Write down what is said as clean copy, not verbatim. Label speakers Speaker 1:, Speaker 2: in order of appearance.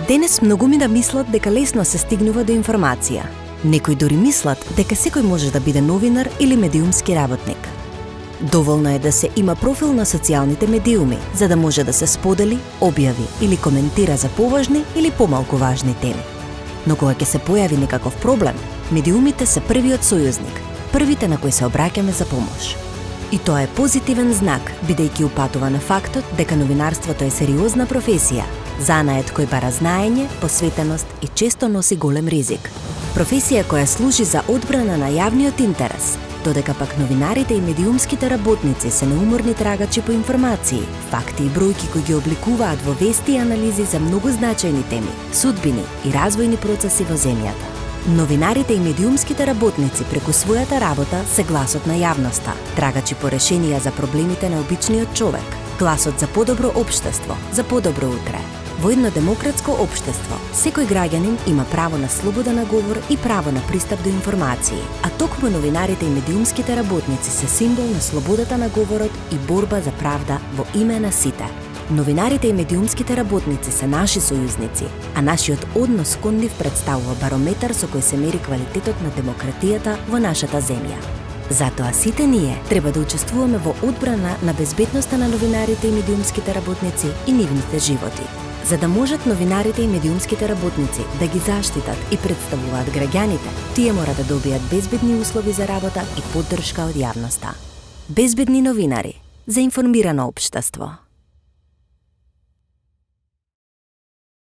Speaker 1: Денес многумина мислат дека лесно се стигнува до информација. Некои дури мислат дека секој може да биде новинар или медиумски работник. Доволно е да се има профил на социјалните медиуми, за да може да се сподели, објави или коментира за поважни или помалку важни теми. Но кога ќе се појави некаков проблем, медиумите се првиот сојузник, првите на кои се обраќаме за помош. И тоа е позитивен знак, бидејќи упатува на фактот дека новинарството е сериозна професија, занает кој бара знаење, посветеност и често носи голем ризик. Професија која служи за одбрана на јавниот интерес, додека пак новинарите и медиумските работници се неуморни трагачи по информации, факти и бројки кои ги обликуваат во вести и анализи за многу значајни теми, судбини и развојни процеси во земјата. Новинарите и медиумските работници преку својата работа се гласот на јавноста, трагачи по решенија за проблемите на обичниот човек, гласот за подобро општество, за подобро утре. Во едно демократско општество, секој граѓанин има право на слобода на говор и право на пристап до информации, а токму новинарите и медиумските работници се символ на слободата на говорот и борба за правда во име на сите. Новинарите и медиумските работници се наши сојузници, а нашиот однос кон нив представува барометар со кој се мери квалитетот на демократијата во нашата земја. Затоа сите ние треба да учествуваме во одбрана на безбедноста на новинарите и медиумските работници и нивните животи, за да можат новинарите и медиумските работници да ги заштитат и представуваат граѓаните. Тие мора да добијат безбедни услови за работа и поддршка од јавноста. Безбедни новинари за информирано општество.